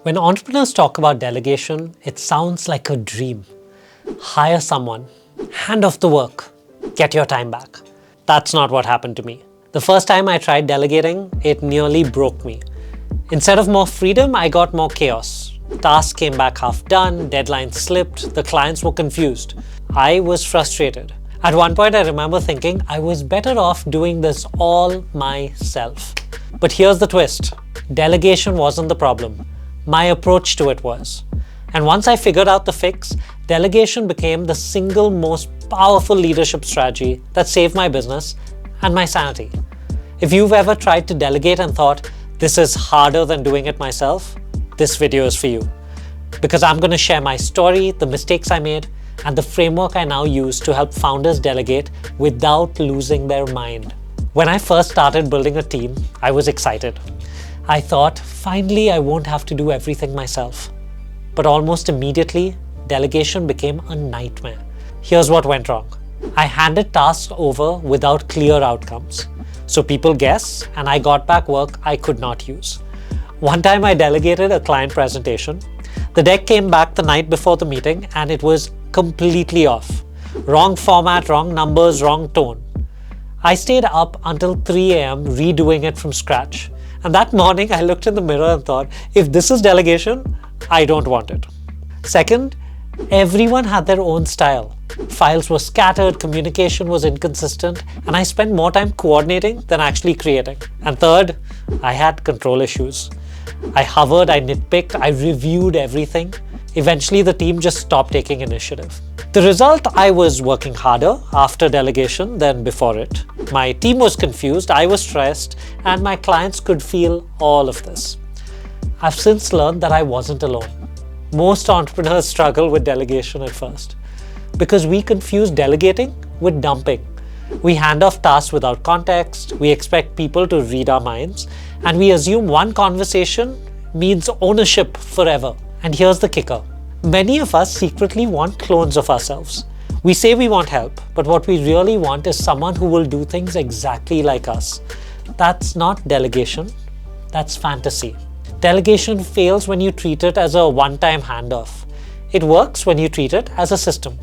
When entrepreneurs talk about delegation, it sounds like a dream. Hire someone, hand off the work, get your time back. That's not what happened to me. The first time I tried delegating, it nearly broke me. Instead of more freedom, I got more chaos. Tasks came back half done, deadlines slipped, the clients were confused. I was frustrated. At one point, I remember thinking I was better off doing this all myself. But here's the twist. Delegation wasn't the problem. My approach to it was. And once I figured out the fix, delegation became the single most powerful leadership strategy that saved my business and my sanity. If you've ever tried to delegate and thought, this is harder than doing it myself, this video is for you. Because I'm going to share my story, the mistakes I made, and the framework I now use to help founders delegate without losing their mind. When I first started building a team, I was excited. I thought, finally, I won't have to do everything myself. But almost immediately, delegation became a nightmare. Here's what went wrong. I handed tasks over without clear outcomes. So people guess, and I got back work I could not use. One time I delegated a client presentation. The deck came back the night before the meeting, and it was completely off. Wrong format, wrong numbers, wrong tone. I stayed up until 3 a.m. redoing it from scratch. And that morning I looked in the mirror and thought, if this is delegation, I don't want it. Second, everyone had their own style. Files were scattered, communication was inconsistent, and I spent more time coordinating than actually creating. And third, I had control issues. I hovered, I nitpicked, I reviewed everything. Eventually, the team just stopped taking initiative. The result, I was working harder after delegation than before it. My team was confused, I was stressed, and my clients could feel all of this. I've since learned that I wasn't alone. Most entrepreneurs struggle with delegation at first because we confuse delegating with dumping. We hand off tasks without context, we expect people to read our minds, and we assume one conversation means ownership forever. And here's the kicker. Many of us secretly want clones of ourselves. We say we want help, but what we really want is someone who will do things exactly like us. That's not delegation, that's fantasy. Delegation fails when you treat it as a one-time handoff. It works when you treat it as a system.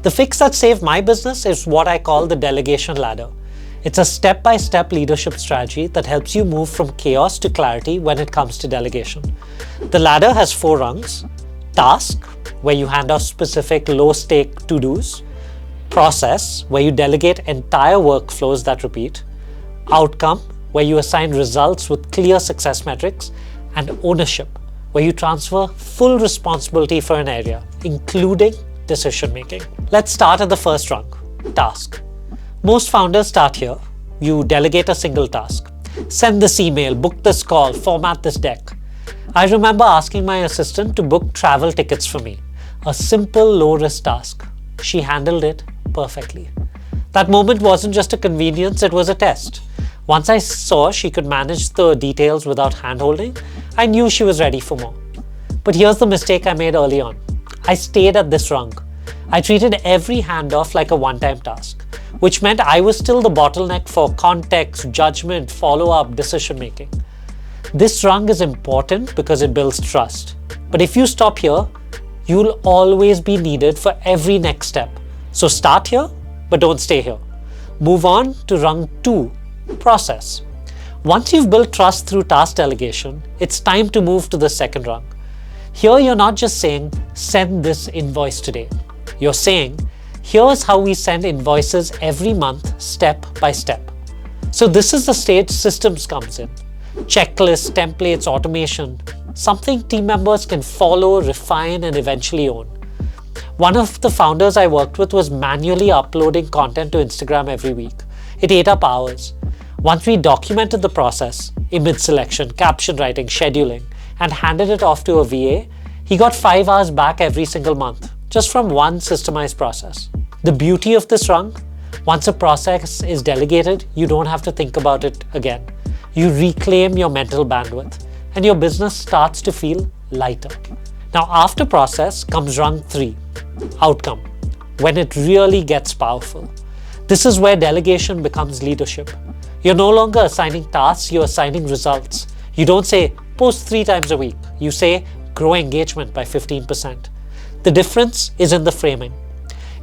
The fix that saved my business is what I call the Delegation Ladder. It's a step-by-step leadership strategy that helps you move from chaos to clarity when it comes to delegation. The ladder has 4 rungs. Task, where you hand off specific low-stake to-dos. Process, where you delegate entire workflows that repeat. Outcome, where you assign results with clear success metrics. And ownership, where you transfer full responsibility for an area, including decision-making. Let's start at the first rung, task. Most founders start here. You delegate a single task. Send this email, book this call, format this deck. I remember asking my assistant to book travel tickets for me. A simple, low-risk task. She handled it perfectly. That moment wasn't just a convenience, it was a test. Once I saw she could manage the details without hand-holding, I knew she was ready for more. But here's the mistake I made early on. I stayed at this rung. I treated every handoff like a one-time task, which meant I was still the bottleneck for context, judgment, follow-up, decision-making. This rung is important because it builds trust. But if you stop here, you'll always be needed for every next step. So start here, but don't stay here. Move on to rung 2, process. Once you've built trust through task delegation, it's time to move to the second rung. Here, you're not just saying, send this invoice today. You're saying, here's how we send invoices every month, step by step. So this is the stage systems comes in. Checklists, templates, automation, something team members can follow, refine, and eventually own. One of the founders I worked with was manually uploading content to Instagram every week. It ate up hours. Once we documented the process, image selection, caption writing, scheduling, and handed it off to a VA, he got 5 hours back every single month, just from one systemized process. The beauty of this rung, once a process is delegated, you don't have to think about it again. You reclaim your mental bandwidth, and your business starts to feel lighter. Now, after process comes rung 3, outcome, when it really gets powerful. This is where delegation becomes leadership. You're no longer assigning tasks, you're assigning results. You don't say, post 3 times a week. You say, grow engagement by 15%. The difference is in the framing.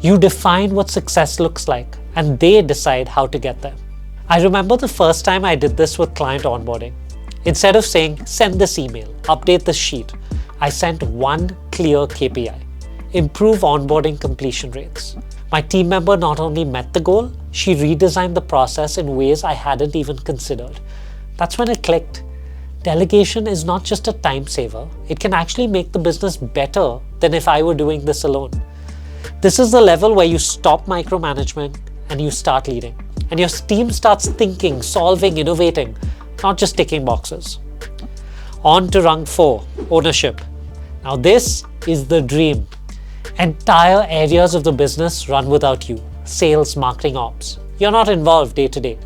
You define what success looks like, and they decide how to get there. I remember the first time I did this with client onboarding. Instead of saying, send this email, update this sheet, I sent one clear KPI: improve onboarding completion rates. My team member not only met the goal, she redesigned the process in ways I hadn't even considered. That's when it clicked. Delegation is not just a time saver, it can actually make the business better than if I were doing this alone. This is the level where you stop micromanagement and you start leading. And your team starts thinking, solving, innovating, not just ticking boxes. On to rung 4, ownership. Now this is the dream. Entire areas of the business run without you. Sales, marketing, ops. You're not involved day to day.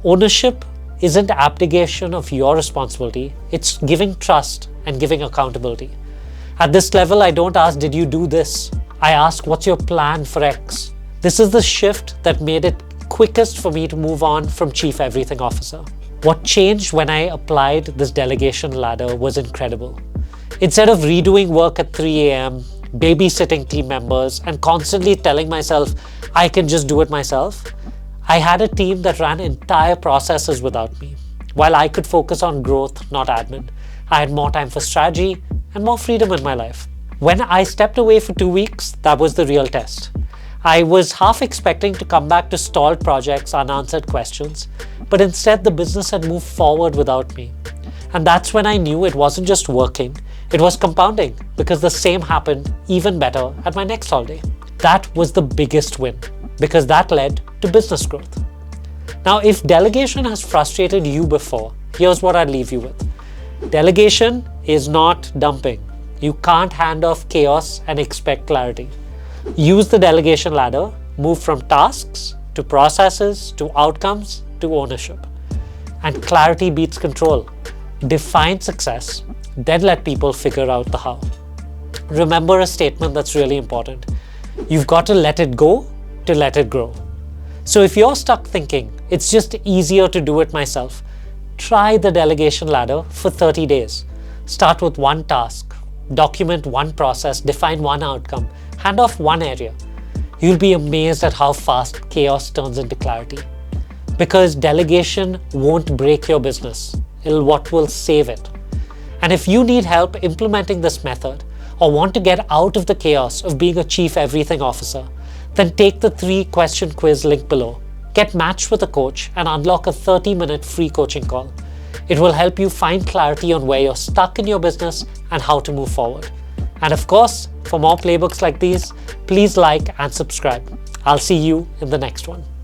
Ownership isn't abdication of your responsibility. It's giving trust and giving accountability. At this level, I don't ask, did you do this? I ask, what's your plan for X? This is the shift that made it quickest for me to move on from Chief Everything Officer. What changed when I applied this delegation ladder was incredible. Instead of redoing work at 3 a.m., babysitting team members, and constantly telling myself I can just do it myself, I had a team that ran entire processes without me. While I could focus on growth, not admin, I had more time for strategy and more freedom in my life. When I stepped away for 2 weeks, that was the real test. I was half expecting to come back to stalled projects, unanswered questions, but instead the business had moved forward without me. And that's when I knew it wasn't just working, it was compounding, because the same happened even better at my next holiday. That was the biggest win, because that led to business growth. Now, if delegation has frustrated you before, here's what I'd leave you with. Delegation is not dumping. You can't hand off chaos and expect clarity. Use the delegation ladder, move from tasks to processes to outcomes to ownership. And clarity beats control. Define success, then let people figure out the how. Remember a statement that's really important. You've got to let it go to let it grow. So if you're stuck thinking, it's just easier to do it myself, try the delegation ladder for 30 days. Start with one task, document one process, define one outcome, hand off one area. You'll be amazed at how fast chaos turns into clarity. Because delegation won't break your business, it'll what will save it. And if you need help implementing this method or want to get out of the chaos of being a Chief Everything Officer, then take the 3-question quiz link below. Get matched with a coach and unlock a 30-minute free coaching call. It will help you find clarity on where you're stuck in your business and how to move forward. And of course, for more playbooks like these, please like and subscribe. I'll see you in the next one.